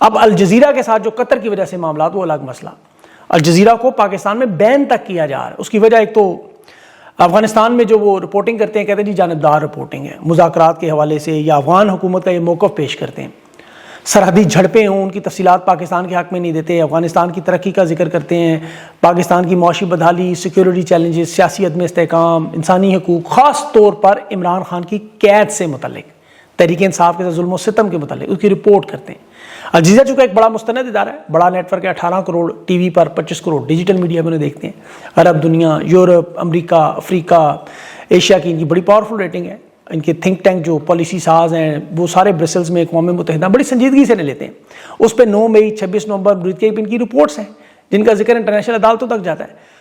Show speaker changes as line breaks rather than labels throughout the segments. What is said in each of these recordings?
اب الجزیرہ کے ساتھ جو قطر کی وجہ سے معاملات، وہ الگ مسئلہ. الجزیرہ کو پاکستان میں بین تک کیا جا رہا ہے. اس کی وجہ ایک تو افغانستان میں جو وہ رپورٹنگ کرتے ہیں، کہتے ہیں جی جانبدار رپورٹنگ ہے، مذاکرات کے حوالے سے، یا افغان حکومت کا یہ موقف پیش کرتے ہیں. سرحدی جھڑپیں ہوں، ان کی تفصیلات پاکستان کے حق میں نہیں دیتے، افغانستان کی ترقی کا ذکر کرتے ہیں، پاکستان کی معاشی بدحالی، سیکیورٹی چیلنجز، سیاسی عدم استحکام، انسانی حقوق، خاص طور پر عمران خان کی قید سے متعلق، تحریک انصاف کے ظلم و ستم کے متعلق اس کی رپورٹ کرتے ہیں. الجزیرہ چونکہ ایک بڑا مستند ادارہ ہے، بڑا نیٹ ورک ہے، 18 کروڑ ٹی وی پر، 25 کروڑ ڈیجیٹل میڈیا میں انہیں دیکھتے ہیں. عرب دنیا، یورپ، امریکہ، افریقہ، ایشیا کی ان کی بڑی پاورفل ریٹنگ ہے. ان کے تھنک ٹینک جو پالیسی ساز ہیں وہ سارے برسلز میں، اقوام متحدہ بڑی سنجیدگی سے لیتے ہیں. اس پہ 9 مئی 26 نومبر ان کی رپورٹس ہیں جن کا ذکر انٹرنیشنل عدالتوں تک جاتا ہے.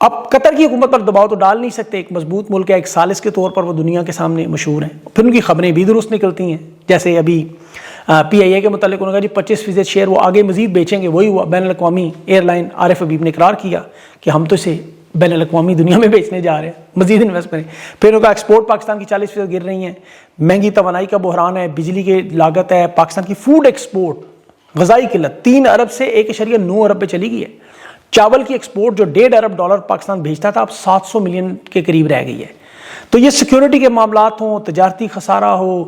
اب قطر کی حکومت پر دباؤ تو ڈال نہیں سکتے، ایک مضبوط ملک ہے، ایک ثالث کے طور پر وہ دنیا کے سامنے مشہور ہیں. پھر ان کی خبریں بھی درست نکلتی ہیں، جیسے ابھی پی آئی اے کے متعلق انہوں نے کہا جی 25% شیئر وہ آگے مزید بیچیں گے. وہی ہوا، بین الاقوامی ایئر لائن عارف حبیب نے اقرار کیا کہ ہم تو اسے بین الاقوامی دنیا میں بیچنے جا رہے ہیں، مزید انویسٹ کریں. پھر انہوں نے کہا ایکسپورٹ پاکستان کی 40% گر رہی ہیں، مہنگی توانائی کا بحران ہے، بجلی کی لاگت ہے، پاکستان کی فوڈ ایکسپورٹ غذائی قلت 3 ارب سے 1.9 ارب پہ چلی گئی ہے. چاول کی ایکسپورٹ جو $1.5 ارب پاکستان بھیجتا تھا اب 700 ملین کے قریب رہ گئی ہے. تو یہ سیکیورٹی کے معاملات ہوں، تجارتی خسارہ ہو،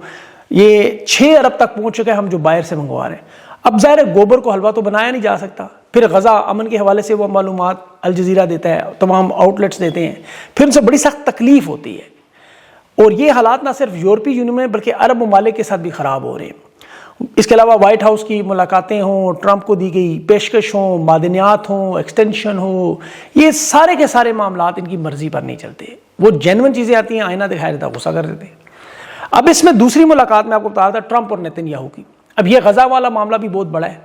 یہ 6 ارب تک پہنچ چکے ہیں ہم جو باہر سے منگوا رہے ہیں. اب ظاہر ہے گوبر کو حلوہ تو بنایا نہیں جا سکتا. پھر غزہ امن کے حوالے سے وہ معلومات الجزیرہ دیتا ہے، تمام آؤٹ لیٹس دیتے ہیں، پھر ان سے بڑی سخت تکلیف ہوتی ہے. اور یہ حالات نہ صرف یورپی یونین میں بلکہ عرب ممالک کے ساتھ بھی خراب ہو رہے ہیں. اس کے علاوہ وائٹ ہاؤس کی ملاقاتیں ہوں، ٹرمپ کو دی گئی پیشکش ہوں، معدنیات ہوں، ایکسٹینشن ہو، یہ سارے کے سارے معاملات ان کی مرضی پر نہیں چلتے. وہ جینون چیزیں آتی ہیں، آئینہ دکھایا دیتا، غصہ کر دیتے ہیں. اب اس میں دوسری ملاقات میں آپ کو بتا رہا تھا ٹرمپ اور نیتن یاہو کی. اب یہ غزہ والا معاملہ بھی بہت بڑا ہے.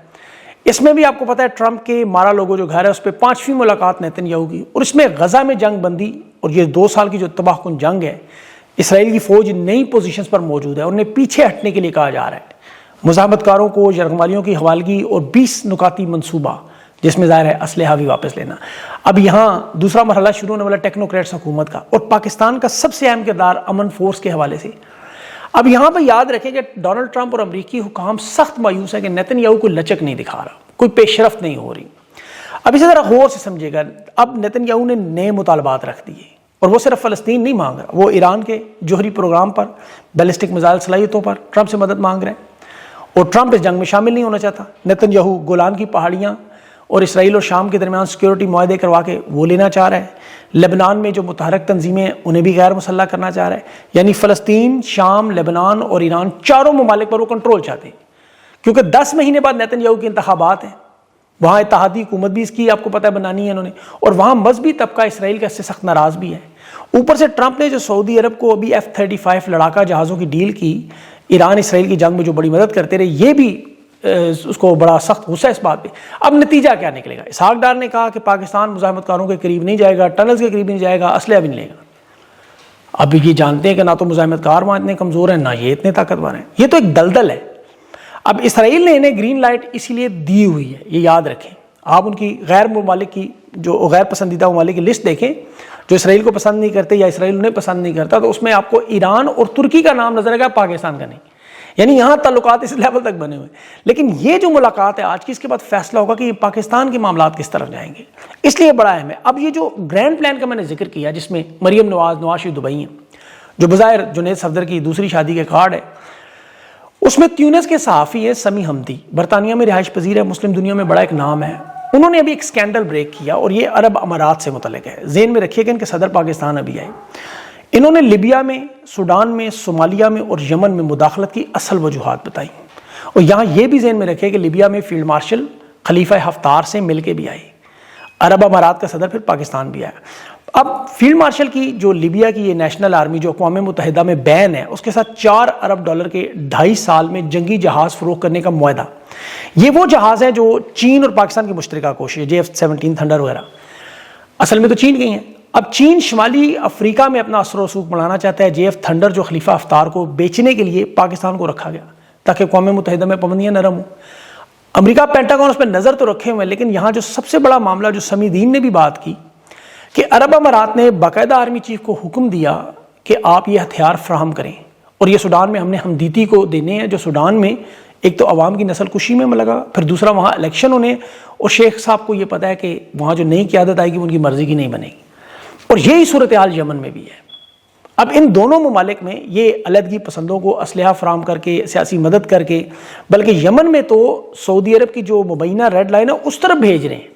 اس میں بھی آپ کو پتا ہے ٹرمپ کے مارا لوگو جو گھر ہے اس پہ 5ویں ملاقات نیتن یاہو کی، اور اس میں غزہ میں جنگ بندی اور یہ 2 سال کی جو تباہ کن جنگ ہے، اسرائیل کی فوج نئی پوزیشنز پر موجود ہے اور انہیں پیچھے ہٹنے کے لیے کہا جا رہا ہے. مزاحمت کاروں کو یرغمالیوں کی حوالگی اور 20 نکاتی منصوبہ جس میں ظاہر ہے اسلحہ بھی واپس لینا. اب یہاں دوسرا مرحلہ شروع ہونے والا ٹیکنوکریٹس حکومت کا، اور پاکستان کا سب سے اہم کردار امن فورس کے حوالے سے. اب یہاں پہ یاد رکھیں کہ ڈونلڈ ٹرمپ اور امریکی حکام سخت مایوس ہے کہ نیتن یاہو کوئی لچک نہیں دکھا رہا، کوئی پیش رفت نہیں ہو رہی. اب اسے ذرا غور سے سمجھے گا. اب نیتن یاہو نے نئے مطالبات رکھ دیے، اور وہ صرف فلسطین نہیں مانگ رہا، وہ ایران کے جوہری پروگرام پر، بیلسٹک میزائل صلاحیتوں پر ٹرمپ سے مدد مانگ رہے ہیں، اور ٹرمپ اس جنگ میں شامل نہیں ہونا چاہتا. نیتن یاہو گولان کی پہاڑیاں اور اسرائیل اور شام کے درمیان سیکیورٹی معاہدے کروا کے وہ لینا چاہ رہا ہے. لبنان میں جو متحرک تنظیمیں انہیں بھی غیر مسلح کرنا چاہ رہا ہے. یعنی فلسطین، شام، لبنان اور ایران، چاروں ممالک پر وہ کنٹرول چاہتے ہیں. کیونکہ 10 مہینے بعد نیتن یاہو کے انتخابات ہیں، وہاں اتحادی حکومت بھی اس کی آپ کو پتہ ہے بنانی ہے انہوں نے، اور وہاں مذہبی طبقہ اسرائیل کا اس سے سخت ناراض بھی ہے. اوپر سے ٹرمپ نے جو سعودی عرب کو ابھی F-35 لڑاکا جہازوں کی ڈیل کی، ایران اسرائیل کی جنگ میں جو بڑی مدد کرتے رہے، یہ بھی اس کو بڑا سخت غصہ ہے اس بات پہ. اب نتیجہ کیا نکلے گا؟ اسحاق ڈار نے کہا کہ پاکستان مزاحمت کاروں کے قریب نہیں جائے گا، ٹنلز کے قریب نہیں جائے گا، اسلحہ بھی نہیں لے گا. اب یہ جانتے ہیں کہ نہ تو مزاحمت کار وہاں اتنے کمزور ہیں، نہ یہ اتنے طاقتور ہیں. یہ تو ایک دلدل ہے. اب اسرائیل نے انہیں گرین لائٹ اسی لیے دی ہوئی ہے، یہ یاد رکھیں. آپ ان کی غیر ممالک کی جو غیر پسندیدہ ممالک کی لسٹ دیکھیں جو اسرائیل کو پسند نہیں کرتے یا اسرائیل انہیں پسند نہیں کرتا، تو اس میں آپ کو ایران اور ترکی کا نام نظر آئے گا، پاکستان کا نہیں. یعنی یہاں تعلقات اس لیول تک بنے ہوئے. لیکن یہ جو ملاقات ہے آج کی، اس کے بعد فیصلہ ہوگا کہ یہ پاکستان کے معاملات کس طرف جائیں گے، اس لیے بڑا اہم ہے. اب یہ جو گرینڈ پلان کا میں نے ذکر کیا، جس میں مریم نواز شریف دبئی ہیں، جو بظاہر جنید صفدر کی دوسری شادی کے کارڈ ہے، اس میں تیونس کے صحافی ہے سمی حمدی، برطانیہ میں رہائش پذیر ہے، مسلم دنیا میں بڑا ایک نام ہے. انہوں نے ابھی ایک سکینڈل بریک کیا، اور یہ عرب امارات سے متعلق ہے. ذہن میں رکھیے کہ ان کے صدر پاکستان ابھی آئے. انہوں نے لیبیا میں، سوڈان میں، صومالیہ میں اور یمن میں مداخلت کی اصل وجوہات بتائیں. اور یہاں یہ بھی ذہن میں رکھے کہ لیبیا میں فیلڈ مارشل خلیفہ حفتار سے مل کے بھی آئے. عرب امارات کا صدر پھر پاکستان بھی آیا. اب فیلڈ مارشل کی جو لیبیا کی یہ نیشنل آرمی جو اقوام متحدہ میں بین ہے، اس کے ساتھ $4 ارب کے 2.5 سال میں جنگی جہاز فروخت کرنے کا معاہدہ. یہ وہ جہاز ہیں جو چین اور پاکستان کی مشترکہ کوشش ہے، JF-17 تھنڈر وغیرہ. اصل میں تو چین گئی ہیں. اب چین شمالی افریقہ میں اپنا اثر و رسوخ بڑھانا چاہتا ہے. JF تھنڈر جو خلیفہ حفتار کو بیچنے کے لیے پاکستان کو رکھا گیا تاکہ اقوام متحدہ میں پابندیاں نرم ہوں. امریکہ پینٹاگون اس پہ نظر تو رکھے ہوئے ہیں، لیکن یہاں جو سب سے بڑا معاملہ جو سمی دین نے بھی بات کی کہ عرب امارات نے باقاعدہ آرمی چیف کو حکم دیا کہ آپ یہ ہتھیار فراہم کریں، اور یہ سوڈان میں ہم نے ہمدیتی کو دینے ہیں، جو سوڈان میں ایک تو عوام کی نسل کشی میں لگا، پھر دوسرا وہاں الیکشن ہونے، اور شیخ صاحب کو یہ پتہ ہے کہ وہاں جو نئی قیادت آئے گی وہ ان کی مرضی کی نہیں بنے گی، اور یہی صورتحال یمن میں بھی ہے۔ اب ان دونوں ممالک میں یہ علیحدگی پسندوں کو اسلحہ فراہم کر کے، سیاسی مدد کر کے، بلکہ یمن میں تو سعودی عرب کی جو مبینہ ریڈ لائن ہے اس طرف بھیج رہے ہیں۔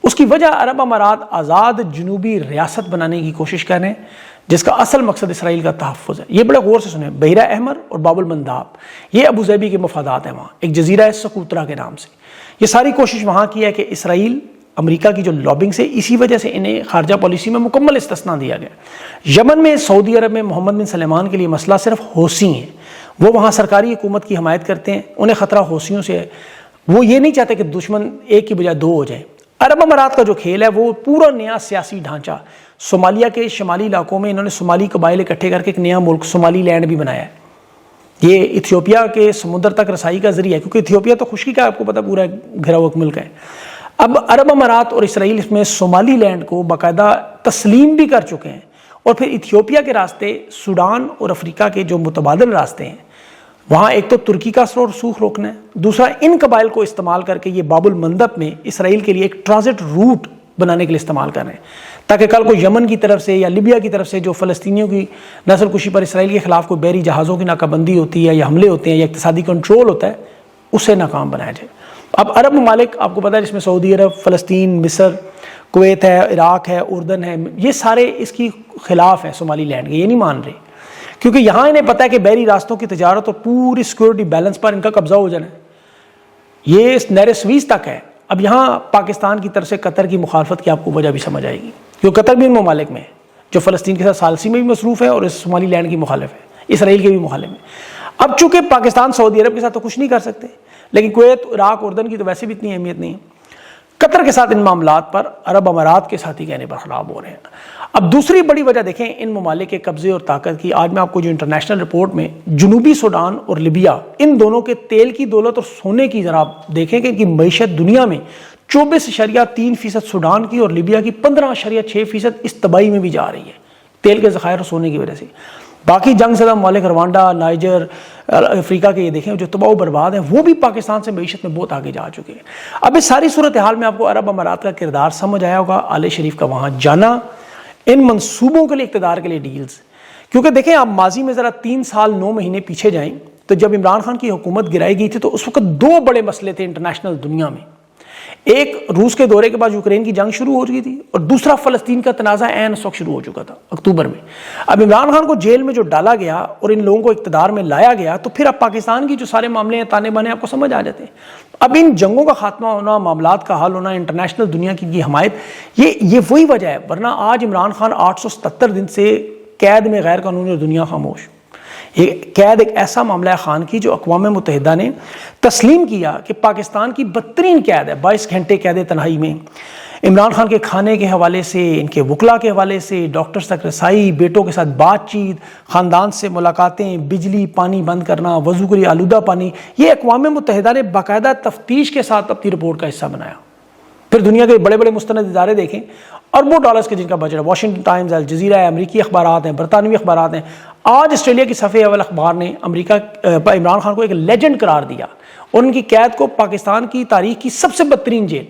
اس کی وجہ عرب امارات آزاد جنوبی ریاست بنانے کی کوشش کر رہے ہیں، جس کا اصل مقصد اسرائیل کا تحفظ ہے۔ یہ بڑے غور سے سنیں، بحیرہ احمر اور باب المنداب یہ ابوظہبی کے مفادات ہیں، وہاں ایک جزیرہ ہے سقوطرہ کے نام سے۔ یہ ساری کوشش وہاں کی ہے کہ اسرائیل امریکہ کی جو لابنگ سے، اسی وجہ سے انہیں خارجہ پالیسی میں مکمل استثناء دیا گیا۔ یمن میں سعودی عرب میں محمد بن سلمان کے لیے مسئلہ صرف حوثی ہیں، وہ وہاں سرکاری حکومت کی حمایت کرتے ہیں، انہیں خطرہ حوثیوں سے ہے، وہ یہ نہیں چاہتے کہ دشمن ایک کی بجائے دو ہو جائے۔ عرب امارات کا جو کھیل ہے وہ پورا نیا سیاسی ڈھانچہ، صومالیہ کے شمالی علاقوں میں انہوں نے صومالی قبائل اکٹھے کر کے ایک نیا ملک صومالی لینڈ بھی بنایا ہے۔ یہ ایتھیوپیا کے سمندر تک رسائی کا ذریعہ ہے، کیونکہ ایتھیوپیا تو خشکی کا آپ کو پتہ پورا گھرا ہوا ملک ہے۔ اب عرب امارات اور اسرائیل اس میں صومالی لینڈ کو باقاعدہ تسلیم بھی کر چکے ہیں، اور پھر ایتھیوپیا کے راستے، سوڈان اور افریقہ کے جو متبادل راستے ہیں، وہاں ایک تو ترکی کا اثر و رسوخ روکنا ہے، دوسرا ان قبائل کو استعمال کر کے یہ باب المندب میں اسرائیل کے لیے ایک ٹرانزٹ روٹ بنانے کے لیے استعمال کر رہے ہیں، تاکہ کل کو یمن کی طرف سے یا لیبیا کی طرف سے جو فلسطینیوں کی نسل کشی پر اسرائیل کے خلاف کوئی بحری جہازوں کی ناکہ بندی ہوتی ہے یا حملے ہوتے ہیں یا اقتصادی کنٹرول ہوتا ہے، اسے ناکام بنایا جائے۔ اب عرب ممالک آپ کو پتہ ہے جس میں سعودی عرب، فلسطین، مصر، کویت ہے، عراق ہے، اردن ہے، یہ سارے اس کی خلاف ہیں صومالی لینڈ کے، یہ نہیں مان رہے، کیونکہ یہاں انہیں پتہ ہے کہ بحری راستوں کی تجارت اور پوری سیکورٹی بیلنس پر ان کا قبضہ ہو جانا ہے، یہ اس نہر سویز تک ہے۔ اب یہاں پاکستان کی طرف سے قطر کی مخالفت کی آپ کو وجہ بھی سمجھ آئے گی، کیونکہ قطر بھی ان ممالک میں ہے جو فلسطین کے ساتھ ثالثی میں بھی مصروف ہے اور اس صومالی لینڈ کی مخالف ہے، اسرائیل کے بھی مخالف ہے۔ اب چونکہ پاکستان سعودی عرب کے ساتھ تو کچھ نہیں کر سکتے، لیکن کویت، عراق، اردن کی تو ویسے بھی اتنی اہمیت نہیں ہے، قطر کے ساتھ ان معاملات پر عرب امارات کے ساتھی کہنے پر خراب ہو رہے ہیں۔ اب دوسری بڑی وجہ دیکھیں ان ممالک کے قبضے اور طاقت کی، آج میں آپ کو جو انٹرنیشنل رپورٹ میں جنوبی سوڈان اور لیبیا ان دونوں کے تیل کی دولت اور سونے کی ذرا دیکھیں کہ ان کی معیشت دنیا میں 24.3% سوڈان کی اور لیبیا کی 15.6% اس تباہی میں بھی جا رہی ہے، تیل کے ذخائر اور سونے کی وجہ سے۔ باقی جنگ زدہ ممالک روانڈا، نائجر، افریقہ کے یہ دیکھیں جو تباہ و برباد ہیں، وہ بھی پاکستان سے معیشت میں بہت آگے جا چکے ہیں۔ اب اس ساری صورتحال میں آپ کو عرب امارات کا کردار سمجھ آیا ہوگا، آل شریف کا وہاں جانا، ان منصوبوں کے لیے، اقتدار کے لیے ڈیلز، کیونکہ دیکھیں آپ ماضی میں ذرا 3 سال 9 مہینے پیچھے جائیں تو جب عمران خان کی حکومت گرائی گئی تھی تو اس وقت 2 بڑے مسئلے تھے انٹرنیشنل دنیا میں، ایک روس کے دورے کے بعد یوکرین کی جنگ شروع ہو چکی تھی، اور دوسرا فلسطین کا تنازع عین اس وقت شروع ہو چکا تھا اکتوبر میں۔ اب عمران خان کو جیل میں جو ڈالا گیا اور ان لوگوں کو اقتدار میں لایا گیا، تو پھر اب پاکستان کی جو سارے معاملے ہیں، تانے بانے آپ کو سمجھ آ جاتے ہیں۔ اب ان جنگوں کا خاتمہ ہونا، معاملات کا حل ہونا، انٹرنیشنل دنیا کی حمایت، یہ وہی وجہ ہے، ورنہ آج عمران خان 877 دن سے قید میں غیر قانونی اور دنیا خاموش۔ یہ قید ایک ایسا معاملہ ہے خان کی جو اقوام متحدہ نے تسلیم کیا کہ پاکستان کی بدترین قید ہے، 22 گھنٹے قید تنہائی میں۔ عمران خان کے کھانے کے حوالے سے، ان کے وکلا کے حوالے سے، ڈاکٹرز تک رسائی، بیٹوں کے ساتھ بات چیت، خاندان سے ملاقاتیں، بجلی پانی بند کرنا، وضو کے لیے آلودہ پانی، یہ اقوام متحدہ نے باقاعدہ تفتیش کے ساتھ اپنی رپورٹ کا حصہ بنایا۔ پھر دنیا کے بڑے بڑے مستند ادارے دیکھیں، اربوں ڈالرز کے جن کا بجٹ ہے، واشنگٹن ٹائمز، الجزیرہ ہے، امریکی اخبارات ہیں، برطانوی اخبارات ہیں۔ آج آسٹریلیا کی صفحے اول اخبار نے عمران خان کو ایک لیجنڈ قرار دیا اور ان کی قید کو پاکستان کی تاریخ کی سب سے بدترین جیل۔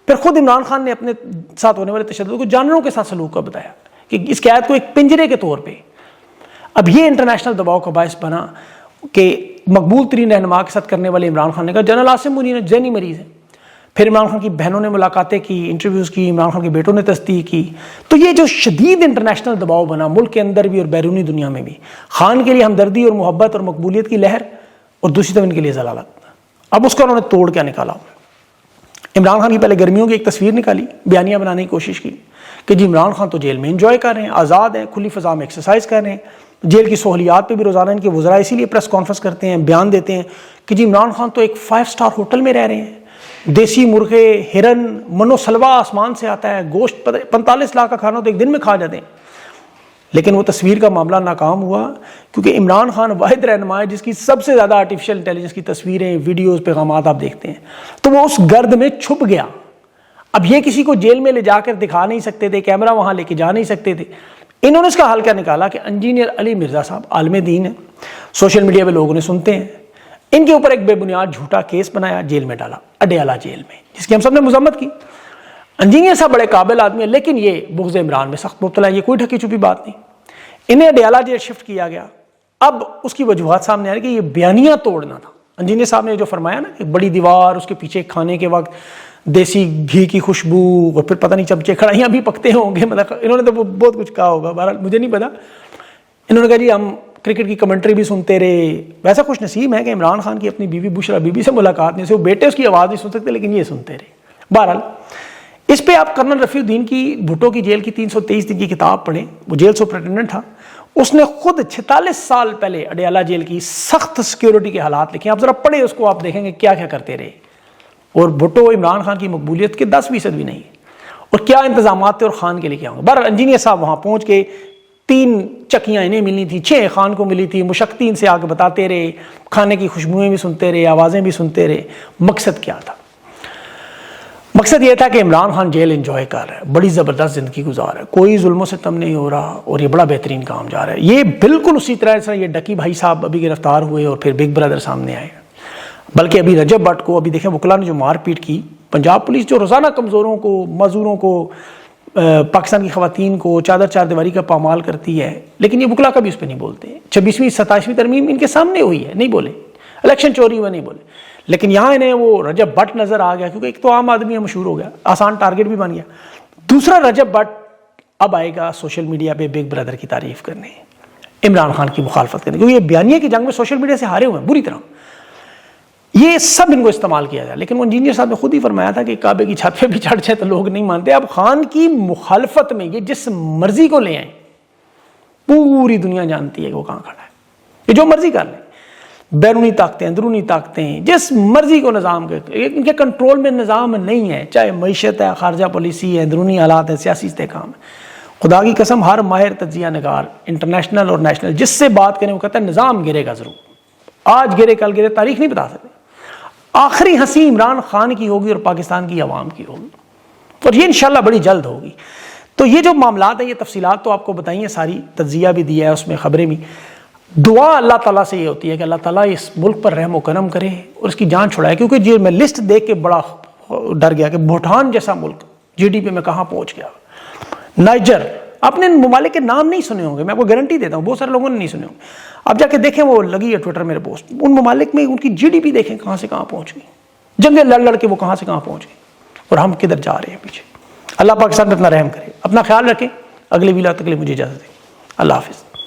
پھر خود عمران خان نے اپنے ساتھ ہونے والے تشدد کو جانوروں کے ساتھ سلوک کا بتایا کہ اس قید کو ایک پنجرے کے طور پہ۔ اب یہ انٹرنیشنل دباؤ کا باعث بنا کہ مقبول ترین رہنما کے ساتھ کرنے والے عمران خان نے کہا جنرل عاصم منیر ذہنی مریض ہے۔ پھر عمران خان کی بہنوں نے ملاقاتیں کی، انٹرویوز کی، عمران خان کے بیٹوں نے تصدیق کی۔ تو یہ جو شدید انٹرنیشنل دباؤ بنا ملک کے اندر بھی اور بیرونی دنیا میں بھی، خان کے لیے ہمدردی اور محبت اور مقبولیت کی لہر، اور دوسری طرف ان کے لیے ضلالت۔ اب اس کو انہوں نے توڑ کیا نکالا؟ عمران خان کی پہلے گرمیوں کی ایک تصویر نکالی، بیانیہ بنانے کی کوشش کی کہ جی عمران خان تو جیل میں انجوائے کر رہے ہیں، آزاد ہیں، کھلی فضا میں ایکسرسائز کر رہے ہیں، جیل کی سہولیات پہ بھی روزانہ ان کے وزراء اسی لیے پریس کانفرنس کرتے ہیں، بیان دیتے ہیں کہ جی عمران خان تو ایک 5 اسٹار ہوٹل میں رہ رہے ہیں، دیسی مرغے، ہرن، منو سلوا آسمان سے آتا ہے، گوشت 45 لاکھ کا کھانا تو ایک دن میں کھا جاتے ہیں۔ لیکن وہ تصویر کا معاملہ ناکام ہوا، کیونکہ عمران خان واحد رہنما ہے جس کی سب سے زیادہ آرٹیفیشل انٹیلیجنس کی تصویریں، ویڈیوز، پیغامات آپ دیکھتے ہیں، تو وہ اس گرد میں چھپ گیا۔ اب یہ کسی کو جیل میں لے جا کر دکھا نہیں سکتے تھے، کیمرہ وہاں لے کے جا نہیں سکتے تھے۔ انہوں نے اس کا حل کیا نکالا کہ انجینئر علی مرزا صاحب عالم دین ہیں، سوشل میڈیا پہ لوگ انہیں سنتے ہیں، ان کے اوپر ایک بے بنیاد جھوٹا کیس بنایا، جیل میں ڈالا، اڈیالہ جیل میں، جس کی ہم سب نے مذمت کی۔ انجینئر صاحب بڑے قابل آدمی ہیں، لیکن یہ بغض عمران میں سخت مبتلا ہے، یہ کوئی ڈھکی چھپی بات نہیں۔ انہیں اڈیالہ جیل شفٹ کیا گیا۔ اب اس کی وجوہات سامنے آ رہی کہ یہ بیانیہ توڑنا تھا۔ انجینئر صاحب نے جو فرمایا نا، ایک بڑی دیوار، اس کے پیچھے کھانے کے وقت دیسی گھی کی خوشبو، اور پھر پتہ نہیں چمچے کڑھائیاں بھی پکتے ہوں گے، مطلب انہوں نے تو بہت کچھ کہا ہوگا، بہرحال مجھے نہیں پتا۔ انہوں نے کہا جی ہم کرکٹ کی کمنٹری بھی سنتے رہے۔ ویسا خوش نصیب ہے کہ عمران خان کی اپنی بیوی بشرا بی بی سے ملاقات نہیں، وہ بیٹے اس کی آواز نہیں سن سکتے، لیکن یہ سنتے رہے۔ بہرحال اس پہ آپ کرنل رفیع الدین کی بھٹو کی جیل کی 323 دن کی کتاب پڑھیں، وہ جیل سپرنٹینڈنٹ تھا، اس نے خود 46 سال پہلے اڈیالہ جیل کی سخت سیکیورٹی کے حالات لکھے ہیں۔ آپ ذرا پڑھیں اس کو، آپ دیکھیں گے کیا کیا کرتے رہے، اور بھٹو عمران خان کی مقبولیت کے 10% بھی نہیں، اور کیا انتظامات تھے اور خان کے لیے کیا ہوں۔ بہرحال انجینئر صاحب وہاں پہنچ کے 3 چکیاں انہیں ملنی تھی، 6 خان کو ملی تھی، مشقتین سے آ کے بتاتے رہے، کھانے کی خوشبوئیں بھی سنتے رہے، آوازیں بھی سنتے رہے۔ مقصد کیا تھا؟ مقصد یہ تھا کہ عمران خان جیل انجوائے کر رہا ہے، بڑی زبردست زندگی گزار رہا ہے، کوئی ظلم و ستم نہیں ہو رہا، اور یہ بڑا بہترین کام جا رہا ہے۔ یہ بالکل اسی طرح یہ ڈکی بھائی صاحب ابھی گرفتار ہوئے اور پھر بگ بردر سامنے آئے، بلکہ ابھی رجب بٹ کو ابھی دیکھیں وکلا نے جو مار پیٹ کی، پنجاب پولیس جو روزانہ کمزوروں کو، معذوروں کو، پاکستان کی خواتین کو چادر چار دیواری کا پامال کرتی ہے، لیکن یہ وکلا کبھی اس پہ نہیں بولتے۔ 26ویں 27ویں ترمیم ان کے سامنے ہوئی ہے، نہیں بولے، الیکشن چوری ہوا نہیں بولے، لیکن یہاں انہیں وہ رجب بٹ نظر آ گیا، کیونکہ ایک تو عام آدمی ہے، مشہور ہو گیا، آسان ٹارگٹ بھی بن گیا۔ دوسرا، رجب بٹ اب آئے گا سوشل میڈیا پہ بگ بردر کی تعریف کرنے، عمران خان کی مخالفت کرنے، کیونکہ یہ بیانیے کی جنگ میں سوشل میڈیا سے ہارے ہوئے ہیں بری طرح، یہ سب ان کو استعمال کیا جائے۔ لیکن وہ انجینئر صاحب نے خود ہی فرمایا تھا کہ کعبے کی چھت پہ بھی چڑھ جائے تو لوگ نہیں مانتے۔ اب خان کی مخالفت میں یہ جس مرضی کو لے آئیں، پوری دنیا جانتی ہے کہ وہ کہاں کھڑا ہے، یہ جو مرضی کر لیں، بیرونی طاقتیں، اندرونی طاقتیں، جس مرضی کو نظام کے ان کے کنٹرول میں نظام نہیں ہے، چاہے معیشت ہے، خارجہ پالیسی ہے، اندرونی حالات ہے، سیاسی استحکام ہے۔ خدا کی قسم ہر ماہر تجزیہ نگار انٹرنیشنل اور نیشنل جس سے بات کریں وہ کہتا ہے نظام گرے گا ضرور، آج گرے کل گرے، تاریخ نہیں بتا سکتے۔ آخری ہنسی عمران خان کی ہوگی اور پاکستان کی عوام کی ہوگی، اور یہ انشاءاللہ بڑی جلد ہوگی۔ تو یہ جو معاملات ہیں، یہ تفصیلات تو آپ کو بتائی ہیں، ساری تجزیہ بھی دیا ہے اس میں، خبریں بھی۔ دعا اللہ تعالیٰ سے یہ ہوتی ہے کہ اللہ تعالیٰ اس ملک پر رحم و کرم کرے اور اس کی جان چھڑائے، کیونکہ یہ میں لسٹ دیکھ کے بڑا ڈر گیا کہ بھوٹان جیسا ملک جی ڈی پی میں کہاں پہنچ گیا، نائجر، آپ نے ان ممالک کے نام نہیں سنے ہوں گے، میں آپ کو گارنٹی دیتا ہوں بہت سارے لوگوں نے نہیں سنے ہوں گے۔ آپ جا کے دیکھیں، وہ لگی ہے ٹویٹر میرے پوسٹ، ان ممالک میں ان کی جی ڈی پی دیکھیں کہاں سے کہاں پہنچ گئی، جنگیں لڑ لڑ کے وہ کہاں سے کہاں پہنچ گئی، اور ہم کدھر جا رہے ہیں پیچھے۔ اللہ پاکستان پہ اپنا رحم کرے، اپنا خیال رکھیں۔ اگلی ویلا تک کے لیے مجھے اجازت دیں، اللہ حافظ۔